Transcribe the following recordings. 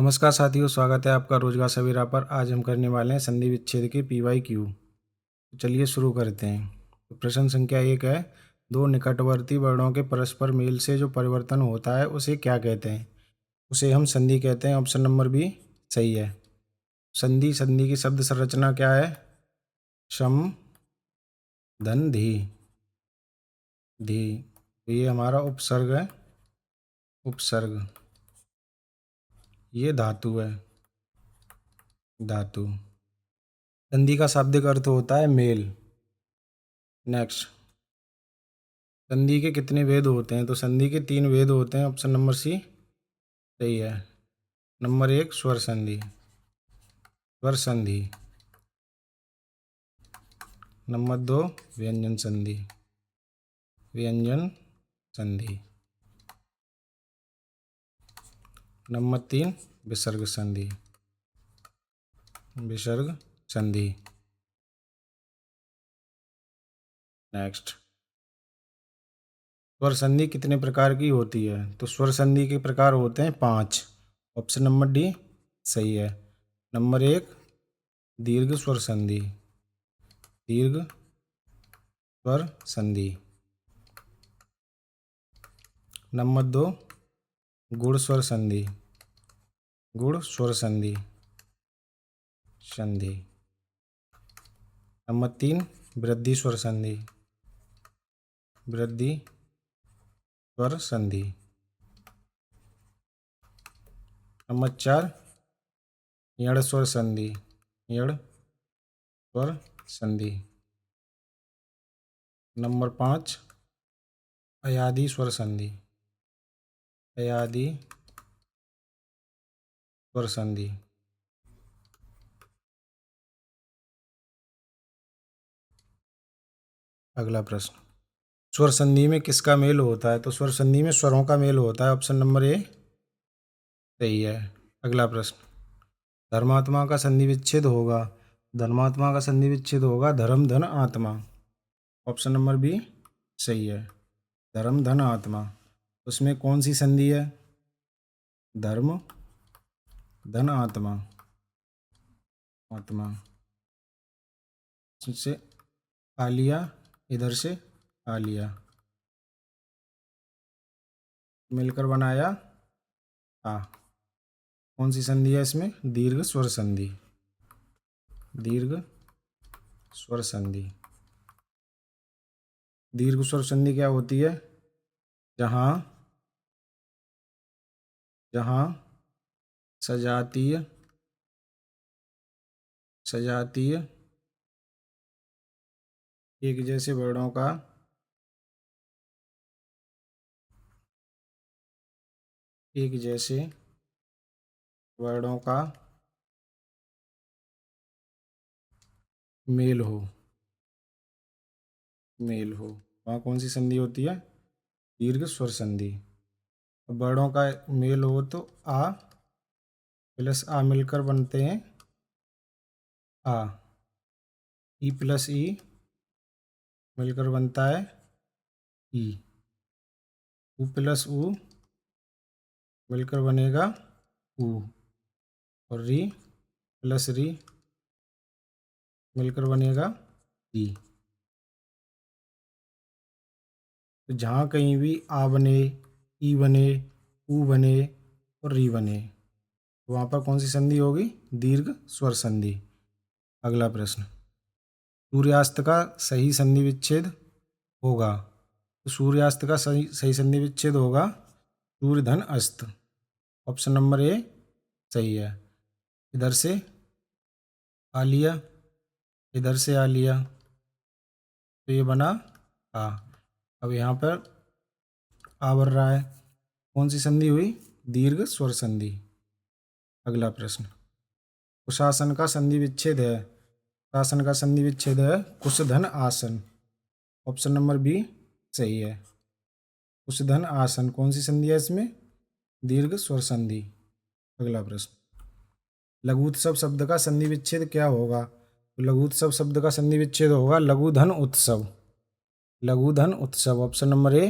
नमस्कार साथियों, स्वागत है आपका रोजगार सवेरा पर। आज हम करने वाले हैं संधि विच्छेद के PYQ। तो चलिए शुरू करते हैं। तो प्रश्न संख्या 1 है, दो निकटवर्ती वर्णों के परस्पर मेल से जो परिवर्तन होता है उसे क्या कहते हैं? उसे हम संधि कहते हैं। ऑप्शन नंबर बी सही है। संधि संधि की शब्द संरचना क्या है? सम धन धी धी। तो ये हमारा उपसर्ग है। उपसर्ग, ये धातु है। धातु। संधि का शाब्दिक अर्थ होता है मेल। नेक्स्ट, संधि के कितने भेद होते हैं? तो संधि के 3 भेद होते हैं। ऑप्शन नंबर सी सही है। नंबर 1 स्वर संधि। स्वर संधि। नंबर 2 व्यंजन संधि। व्यंजन संधि। नंबर 3 विसर्ग संधि। विसर्ग संधि। नेक्स्ट, स्वर संधि कितने प्रकार की होती है? तो स्वर संधि के प्रकार होते हैं 5। ऑप्शन नंबर डी सही है। नंबर 1 दीर्घ स्वर संधि। दीर्घ स्वर संधि। नंबर 2 गुण स्वर संधि। गुण स्वर संधि। संधि। नंबर 3 वृद्धि स्वर संधि। वृद्धि स्वर संधि। नंबर 4 यण स्वर संधि। यण स्वर संधि। नंबर 5 अयादी स्वर संधि। अयादी स्वर संधि। अगला प्रश्न, स्वर संधि में किसका मेल होता है? तो स्वर संधि में स्वरों का मेल होता है। ऑप्शन नंबर ए सही है। अगला प्रश्न, धर्मात्मा का संधि विच्छेद होगा। धर्मात्मा का संधि विच्छेद होगा धर्म धन आत्मा। ऑप्शन नंबर बी सही है। धर्म धन आत्मा। उसमें कौन सी संधि है? धर्म धन आत्मा। आत्मा से आलिया, इधर से आलिया मिलकर बनाया आ। कौन सी संधि है इसमें? दीर्घ स्वर संधि। दीर्घ स्वर संधि। दीर्घ स्वर संधि क्या होती है? जहाँ जहाँ सजातीय सजातीय एक जैसे वर्णों का एक जैसे वर्णों का मेल हो। मेल हो, वहाँ कौन सी संधि होती है? दीर्घ स्वर संधि। वर्णों का मेल हो तो आ प्लस आ मिलकर बनते हैं आ। ई प्लस ई मिलकर बनता है ई। उ प्लस उ मिलकर बनेगा उ। और री प्लस री मिलकर बनेगा ई। तो जहाँ कहीं भी आ बने, ई बने, उ बने और री बने, तो वहाँ पर कौन सी संधि होगी? दीर्घ स्वर संधि। अगला प्रश्न, सूर्यास्त का सही संधि विच्छेद होगा। तो सूर्यास्त का सही सही संधि विच्छेद होगा सूर्य धन अस्त। ऑप्शन नंबर ए सही है। इधर से आलिया, इधर से आलिया, तो ये बना आ। अब यहाँ पर आ बढ़ रहा है, कौन सी संधि हुई? दीर्घ स्वर संधि। अगला प्रश्न, कुशासन का संधि विच्छेद है। कुशासन का संधि विच्छेद है कुश धन आसन। ऑप्शन नंबर बी सही है। कुश धन आसन कौन सी संधि है इसमें? दीर्घ स्वर संधि। अगला प्रश्न, लघुत्सव शब्द का संधि विच्छेद क्या होगा? तो लघुत्सव शब्द का संधि विच्छेद होगा लघु धन उत्सव। लघु धन उत्सव। ऑप्शन नंबर ए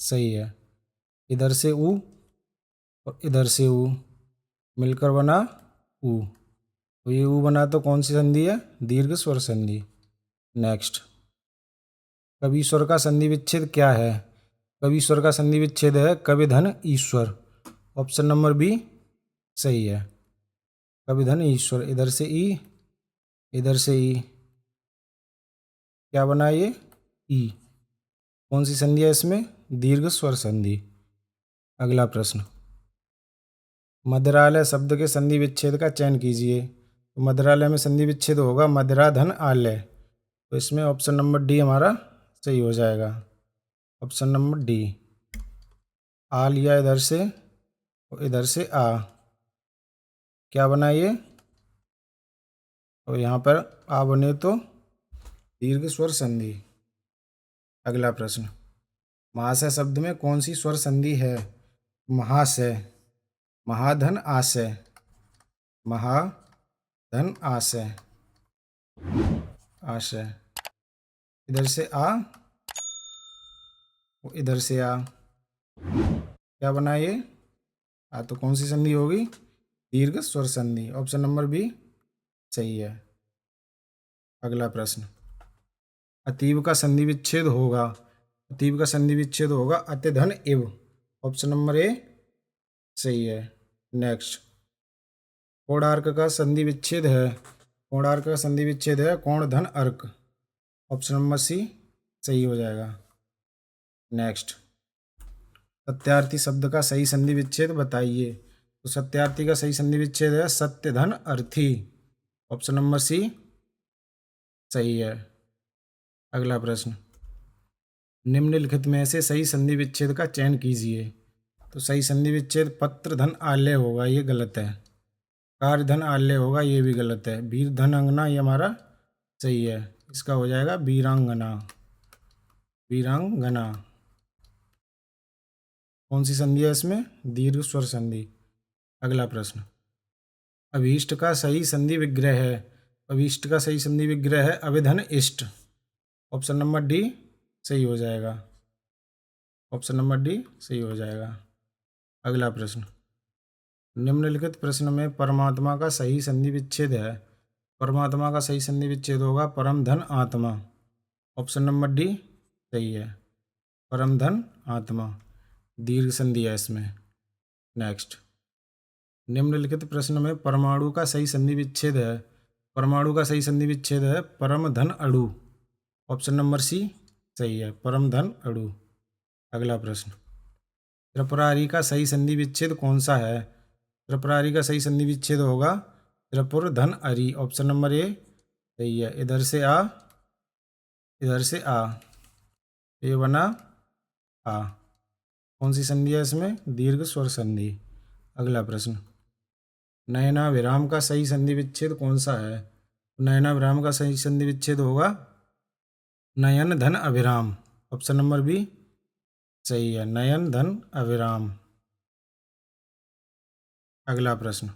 सही है। इधर से उ और इधर से उ मिलकर बना ऊ। तो ये ऊ बना तो कौन सी संधि है? दीर्घ स्वर संधि। नेक्स्ट, कवि स्वर का संधि विच्छेद क्या है? कवि स्वर का संधि विच्छेद है कवि धन ईश्वर। ऑप्शन नंबर बी सही है। कवि धन ईश्वर, इधर से ई, इधर से ई, क्या बना ये? ई। कौन सी संधि है इसमें? दीर्घ स्वर संधि। अगला प्रश्न, मदिरालय शब्द के संधि विच्छेद का चयन कीजिए। तो मदिरालय में संधि विच्छेद होगा मदिरा धन आलय। तो इसमें ऑप्शन नंबर डी हमारा सही हो जाएगा। Option number D. आ लिया इधर से और इधर से आ, क्या बना ये? तो यहाँ पर आ बने तो दीर्घ स्वर संधि। अगला प्रश्न, महाशय शब्द में कौन सी स्वर संधि है? महाशय, महाधन आशय, महाधन आशय, आशय, इधर से आ और इधर से आ, क्या बना ये? आ तो कौन सी संधि होगी? दीर्घ स्वर संधि। ऑप्शन नंबर बी सही है। अगला प्रश्न, अतीब का संधि विच्छेद होगा। अतीब का संधि विच्छेद होगा अति धन इव। ऑप्शन नंबर ए सही है। नेक्स्ट, कोणार्क का संधि विच्छेद है। कोणार्क का संधि विच्छेद है कोण धन अर्क। ऑप्शन नंबर सी सही हो जाएगा। नेक्स्ट, सत्यार्थी शब्द का सही संधि विच्छेद बताइए। तो सत्यार्थी का सही संधि विच्छेद है सत्य धन अर्थी। ऑप्शन नंबर सी सही है। अगला प्रश्न, निम्नलिखित में से सही संधि विच्छेद का चयन कीजिए। तो सही संधि विच्छेद पत्र धन आल्य होगा, ये गलत है। कार्य धन आल्य होगा, ये भी गलत है। वीर धन अंगना, ये हमारा सही है। इसका हो जाएगा वीरांगना। वीरांगना कौन सी संधि है इसमें? दीर्घ स्वर संधि। अगला प्रश्न, अभीष्ट का सही संधि विग्रह है। अभीष्ट का सही संधि विग्रह है अभिधन इष्ट। ऑप्शन नंबर डी सही हो जाएगा। ऑप्शन नंबर डी सही हो जाएगा। अगला प्रश्न, निम्नलिखित प्रश्न में परमात्मा का सही संधि विच्छेद है। परमात्मा का सही संधि विच्छेद होगा परम धन आत्मा। ऑप्शन नंबर डी सही है। परम धन आत्मा, दीर्घ संधि है इसमें। नेक्स्ट, निम्नलिखित प्रश्न में परमाणु का सही संधि विच्छेद है। परमाणु का सही संधि विच्छेद है परम धन अणु। ऑप्शन नंबर सी सही है। परम धन अणु। अगला प्रश्न, त्रिपुरारी का सही संधि विच्छेद कौन सा है? त्रिपुरारी का सही संधि विच्छेद होगा त्रिपुर धन अरि। ऑप्शन नंबर ए सही है। इधर से आ, इधर से आ, ये बना आ। कौन सी संधि है इसमें? दीर्घ स्वर संधि। अगला प्रश्न, नयनाभिराम का सही संधि विच्छेद कौन सा है? नयनाभिराम का सही संधि विच्छेद होगा नयन धन अभिराम। ऑप्शन नंबर बी सही है। नयन धन अभिराम। अगला प्रश्न,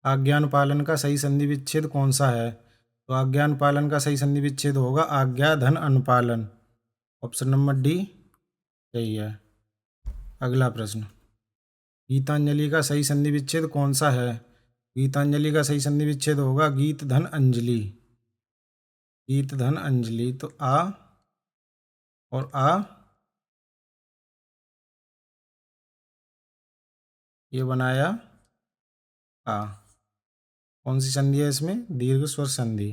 आज्ञान पालन का सही संधि विच्छेद कौन सा है? तो आज्ञान पालन का सही संधि विच्छेद होगा आज्ञा धन अनुपालन। ऑप्शन नंबर डी सही है। अगला प्रश्न, गीतांजलि का सही संधि विच्छेद कौन सा है? गीतांजलि का सही संधि विच्छेद होगा गीत धन अंजलि। गीत धन अंजलि, तो आ और आ, ये बनाया आ। कौन सी संधि है इसमें? दीर्घ स्वर संधि।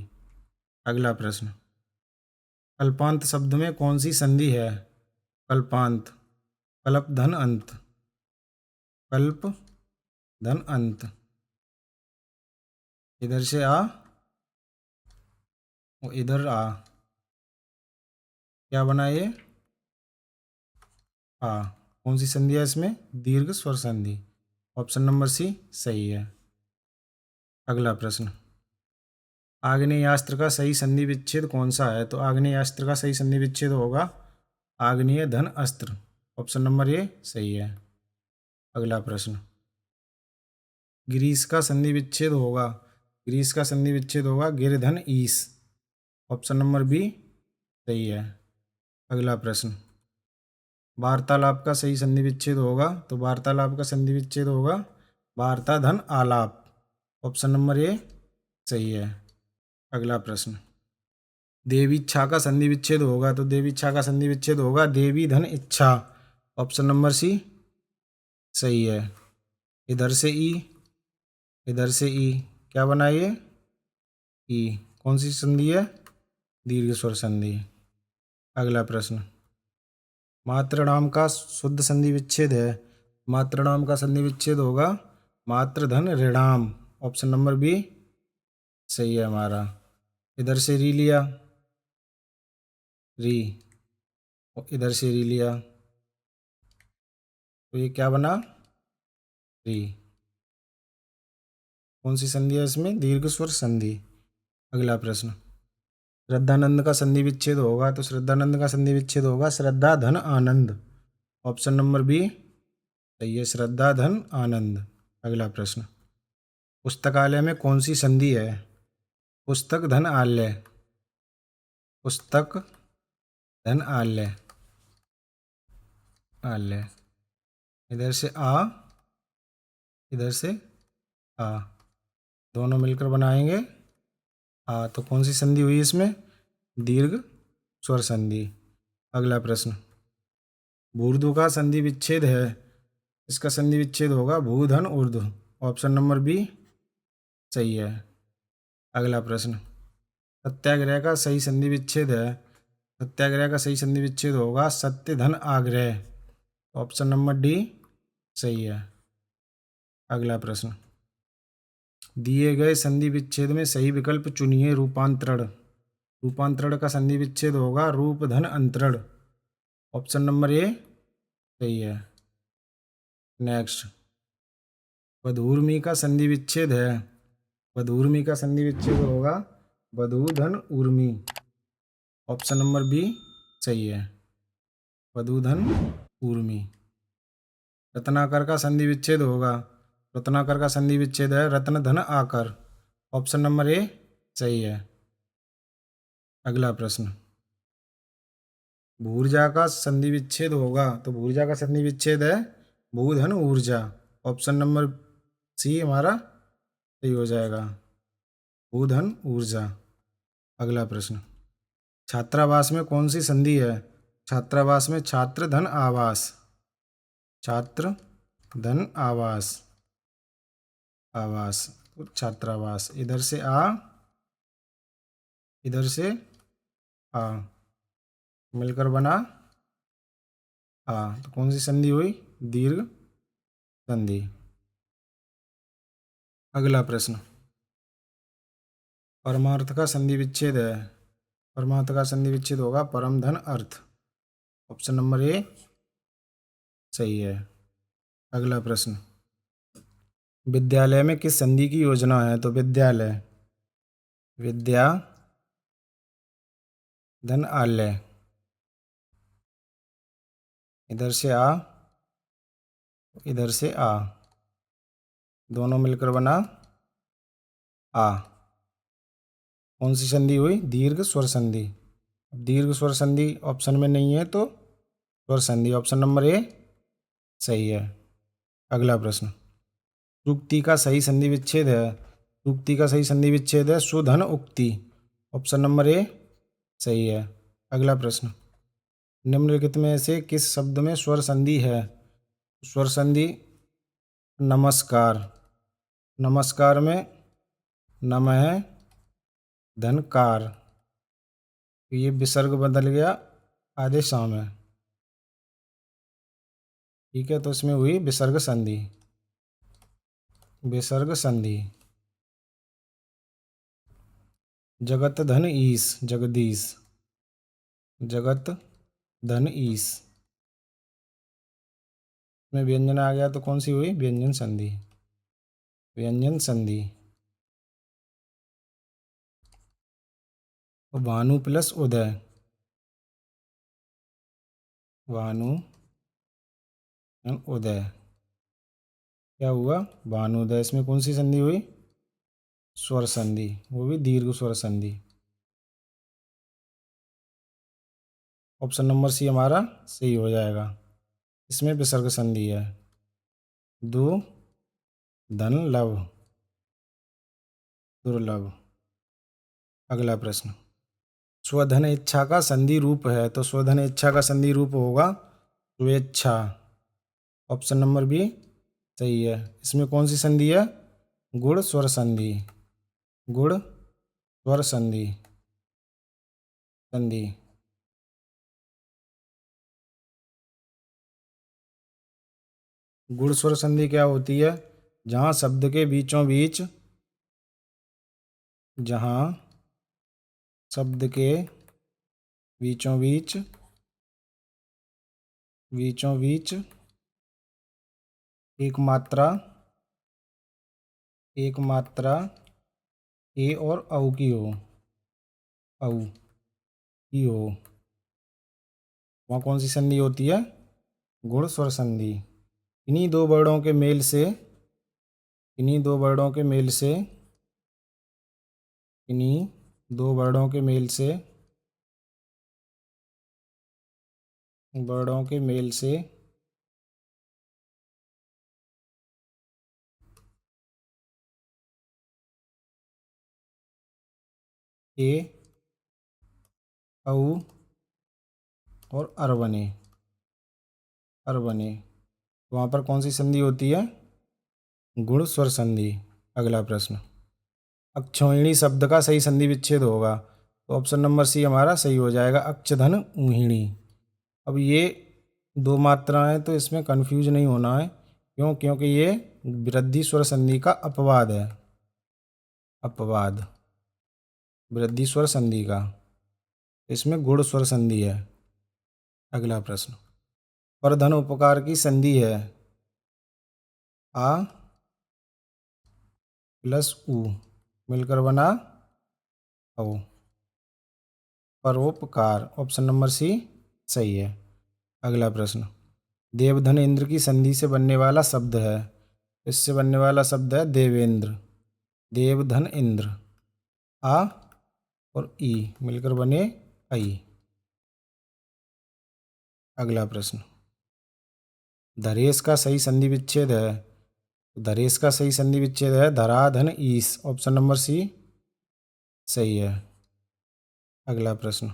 अगला प्रश्न, कल्पांत शब्द में कौन सी संधि है? कल्पांत, कल्प धन अंत, कल्प धन अंत, इधर से आ और इधर आ, क्या बना ये? आ। कौन सी संधि है इसमें? दीर्घ स्वर संधि। ऑप्शन नंबर सी सही है। अगला प्रश्न, आग्नेयास्त्र का सही संधि विच्छेद कौन सा है? तो आग्नेयास्त्र का सही संधि विच्छेद होगा आग्नेय धन अस्त्र। ऑप्शन नंबर ए सही है। अगला प्रश्न, ग्रीस का संधि विच्छेद होगा, ग्रीस का संधि विच्छेद होगा गिरधन ईस। ऑप्शन नंबर बी सही है। अगला प्रश्न, वार्तालाप का सही संधि विच्छेद होगा, तो वार्तालाप का संधि विच्छेद होगा वार्ता धन आलाप, ऑप्शन नंबर ए सही है। अगला प्रश्न, देवी इच्छा का संधि विच्छेद होगा, तो देवी इच्छा का संधि विच्छेद होगा देवी धन इच्छा, ऑप्शन नंबर सी सही है। इधर से ई, इधर से ई, क्या बना ये ई, कौन सी संधि है, दीर्घ स्वर संधि। अगला प्रश्न, मातृनाम का शुद्ध संधि विच्छेद है, मातृनाम का संधि विच्छेद होगा मातृ धन ऋणाम, ऑप्शन नंबर बी सही है हमारा। इधर से री लिया, री, इधर से री लिया, तो ये क्या बना री, कौन सी संधि है इसमें, दीर्घ स्वर संधि। अगला प्रश्न, श्रद्धानंद का संधि विच्छेद होगा, तो श्रद्धानंद का संधि विच्छेद होगा श्रद्धा धन आनंद, ऑप्शन नंबर बी सही है, श्रद्धा धन आनंद। अगला प्रश्न, पुस्तकालय में कौन सी संधि है, पुस्तक धन आलय, पुस्तक धन आलय, आलय, इधर से आ, इधर से आ, दोनों मिलकर बनाएंगे आ, तो कौन सी संधि हुई इसमें, दीर्घ स्वर संधि। अगला प्रश्न, भूर्धु का संधि विच्छेद है, इसका संधि विच्छेद होगा भूधन ऊर्ध्व, ऑप्शन नंबर बी सही है। अगला प्रश्न, सत्याग्रह का सही संधि विच्छेद है, सत्याग्रह का सही संधि विच्छेद होगा सत्य धन आग्रह, ऑप्शन नंबर डी सही है। अगला प्रश्न, दिए गए संधि विच्छेद में सही विकल्प चुनिए, रूपांतरण, रूपांतरण का संधि विच्छेद होगा रूप धन अंतरण, ऑप्शन नंबर ए सही है। नेक्स्ट, वधूर्मी का संधि विच्छेद है, वधूर्मी का संधि विच्छेद होगा वधू धन ऊर्मी, ऑप्शन नंबर बी सही है, वधू धन ऊर्मी। रत्नाकर का संधि विच्छेद होगा, रत्नाकर का संधि विच्छेद है रत्न धन आकर, ऑप्शन नंबर ए सही है। अगला प्रश्न, भूर्जा का संधि विच्छेद होगा, तो भूर्जा का संधि विच्छेद है भूधन ऊर्जा, ऑप्शन नंबर सी हमारा सही हो जाएगा, भूधन ऊर्जा। अगला प्रश्न, छात्रावास में कौन सी संधि है, छात्रावास में छात्र धन आवास, छात्र धन आवास, आवास, छात्रावास, इधर से आ, इधर से आ, मिलकर बना आ, तो कौन सी संधि हुई, दीर्घ संधि। अगला प्रश्न, परमार्थ का संधि विच्छेद है, परमार्थ का संधि विच्छेद होगा परम धन अर्थ, ऑप्शन नंबर ए सही है। अगला प्रश्न, विद्यालय में किस संधि की योजना है, तो विद्यालय, विद्या धन आलय, इधर से आ, इधर से आ, दोनों मिलकर बना आ, कौन सी संधि हुई, दीर्घ स्वर संधि। दीर्घ स्वर संधि ऑप्शन में नहीं है तो स्वर संधि, ऑप्शन नंबर ए सही है। अगला प्रश्न, सूक्ति का सही संधि विच्छेद है, सूक्ति का सही संधि विच्छेद है सुधन उक्ति, ऑप्शन नंबर ए सही है। अगला प्रश्न, निम्नलिखित में से किस शब्द में स्वर संधि है, स्वर संधि नमस्कार, नमस्कार में नम है धनकार, ये विसर्ग बदल गया आदेशा में, ठीक है, तो इसमें हुई विसर्ग संधि, विसर्ग संधि। जगत धन ईश, जगदीश, जगत धन ईश में व्यंजन आ गया तो कौन सी हुई, व्यंजन संधि, व्यंजन संधि। भानु प्लस उदय, भानु एंड उदय, क्या हुआ, भानुदय, इसमें कौन सी संधि हुई, स्वर संधि, वो भी दीर्घ स्वर संधि, ऑप्शन नंबर सी हमारा सही हो जाएगा, इसमें विसर्ग संधि है। दो धन लभ, दुर्लभ। अगला प्रश्न, स्वधन इच्छा का संधि रूप है, तो स्वधन इच्छा का संधि रूप होगा स्वेच्छा। ऑप्शन नंबर बी सही है। इसमें कौन सी संधि है? गुण स्वर संधि, गुण स्वर संधि, संधि। गुण स्वर संधि क्या होती है? जहाँ शब्द के बीचों बीच, जहाँ शब्द के बीचों बीच, बीचों बीच एक मात्रा, एक मात्रा ए और औ की हो, औ की हो, वहाँ कौन सी संधि होती है? गुण स्वर संधि। इन्हीं दो वर्णों के मेल से, इन्हीं दो वर्णों के मेल से, इन्हीं दो वर्णों के मेल से, वर्णों के मेल से ए, औ और अर बने, अर बने। वहाँ पर कौन सी संधि होती है? गुण स्वर संधि। अगला प्रश्न, अक्षौहिणी शब्द का सही संधि विच्छेद होगा, तो ऑप्शन नंबर सी हमारा सही हो जाएगा, अक्षधन ऊहिणी। अब ये दो मात्राएं, तो इसमें कंफ्यूज नहीं होना है। क्यों? क्योंकि ये वृद्धि स्वर संधि का अपवाद है, अपवाद वृद्धि स्वर संधि का, इसमें गुण स्वर संधि है। अगला प्रश्न, परधन उपकार की संधि है आ प्लस उ मिलकर बना औ, परोपकार। ऑप्शन नंबर सी सही है। अगला प्रश्न, देवधन इंद्र की संधि से बनने वाला शब्द है, इससे बनने वाला शब्द है देवेंद्र, देवधन इंद्र। आ और ई मिलकर बने आई। अगला प्रश्न, धरेश का सही संधि विच्छेद है, धरेश का सही संधि विच्छेद है धराधन ईश। ऑप्शन नंबर सी सही है। अगला प्रश्न,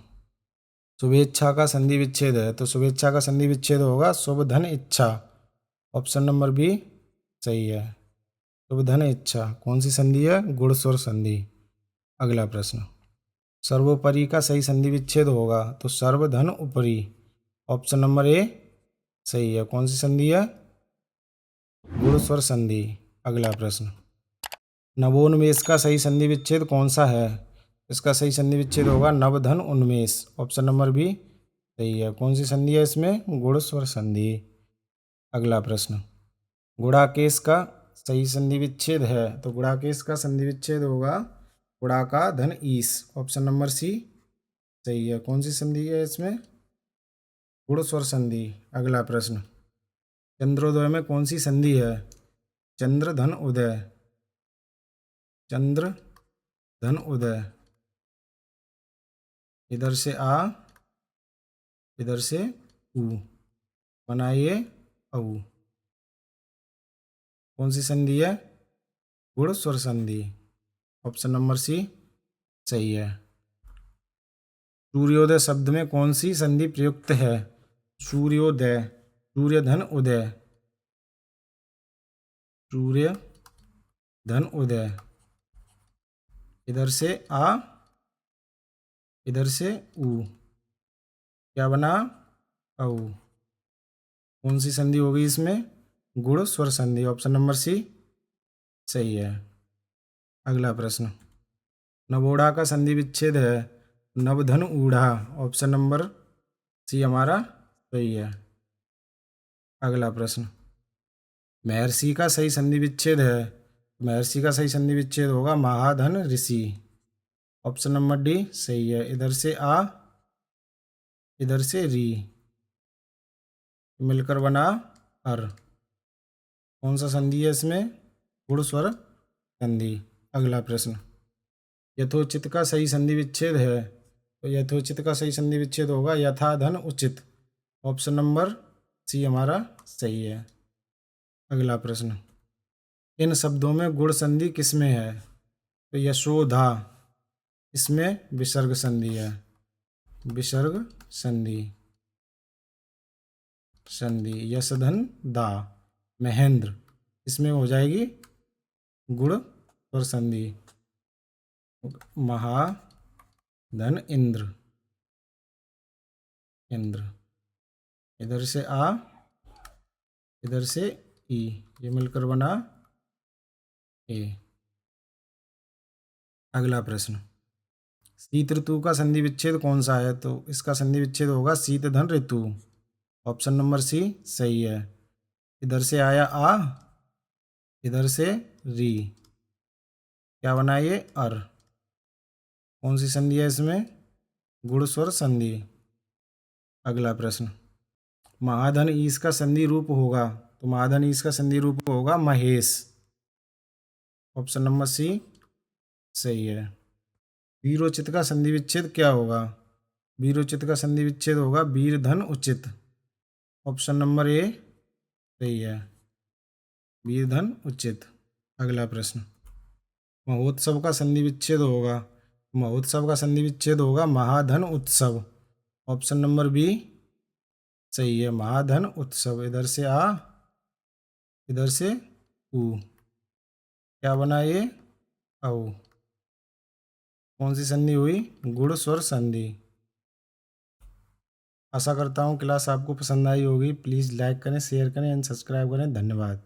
शुभेच्छा का संधि विच्छेद है, तो शुभेच्छा का संधि विच्छेद होगा शुभ धन इच्छा। ऑप्शन नंबर बी सही है। शुभ धन इच्छा कौन सी संधि है? गुण स्वर संधि। अगला प्रश्न, सर्वोपरि का सही संधि विच्छेद होगा, तो सर्वधन उपरि। ऑप्शन नंबर ए सही है। कौन सी संधि है? गुण स्वर संधि। अगला प्रश्न, नवोन्मेष का सही संधि विच्छेद कौन सा है? इसका सही संधि विच्छेद होगा नवधन उन्मेष। ऑप्शन नंबर बी सही है। कौन सी संधि है इसमें? गुण स्वर संधि। अगला प्रश्न, गुणाकेश का सही संधि विच्छेद है, तो गुणाकेश का संधि विच्छेद होगा गुणा का धन ईश। ऑप्शन नंबर सी सही है। कौन सी संधि है इसमें? गुण स्वर संधि। अगला प्रश्न, चंद्रोदय में कौन सी संधि है? चंद्र धन उदय, चंद्र धन उदय। इधर से आ, इधर से उ, बनाइए औ। कौन सी संधि है? गुण स्वर संधि। ऑप्शन नंबर सी सही है। सूर्योदय शब्द में कौन सी संधि प्रयुक्त है? सूर्योदय, सूर्य धन उदय, सूर्य धन उदय। इधर से आ, इधर से उ, क्या बना? औ। कौन सी संधि होगी इसमें? गुण स्वर संधि। ऑप्शन नंबर सी सही है। अगला प्रश्न, नवोढ़ा का संधि विच्छेद है नवधन ऊढ़ा। ऑप्शन नंबर सी हमारा सही है। अगला प्रश्न, महर्षि का सही संधि विच्छेद है, महर्षि का सही संधि विच्छेद होगा महाधन ऋषि। ऑप्शन नंबर डी सही है। इधर से आ, इधर से री, मिलकर बना अर। कौन सा संधि है इसमें? गुण स्वर संधि। अगला प्रश्न, यथोचित का सही संधि विच्छेद है, तो यथोचित का सही संधि विच्छेद होगा यथा धन उचित। ऑप्शन नंबर सी हमारा सही है। अगला प्रश्न, इन शब्दों में गुण संधि किसमें है? तो यशोधा, इसमें विसर्ग संधि है, विसर्ग संधि। यशधन दा, महेंद्र, इसमें हो जाएगी गुण और संधि। महाधन इंद्र, इधर से आ, इधर से ई, ये मिलकर बना ए। अगला प्रश्न, शीत ऋतु का संधि विच्छेद कौन सा है? तो इसका संधि विच्छेद होगा शीत धन ऋतु, ऑप्शन नंबर सी सही है। इधर से आया आ, इधर से री, क्या बना ये अर, कौन सी संधि है इसमें? गुण स्वर संधि। अगला प्रश्न, महाधन ईश का संधि रूप होगा? तो महाधन ईश का संधि रूप होगा महेश, ऑप्शन नंबर सी सही है। वीरोचित का संधि विच्छेद क्या होगा? वीरोचित का संधि विच्छेद होगा वीर धन उचित, ऑप्शन नंबर ए सही है, वीर धन उचित। अगला प्रश्न, महोत्सव का संधि विच्छेद होगा? महोत्सव का संधि विच्छेद होगा महाधन उत्सव, ऑप्शन नंबर बी सही है, महाधन उत्सव। इधर से आ, इधर से ऊ, क्या बना ये औ, कौन सी संधि हुई? गुण स्वर संधि। आशा करता हूँ क्लास आपको पसंद आई होगी। प्लीज़ लाइक करें, शेयर करें एंड सब्सक्राइब करें। धन्यवाद।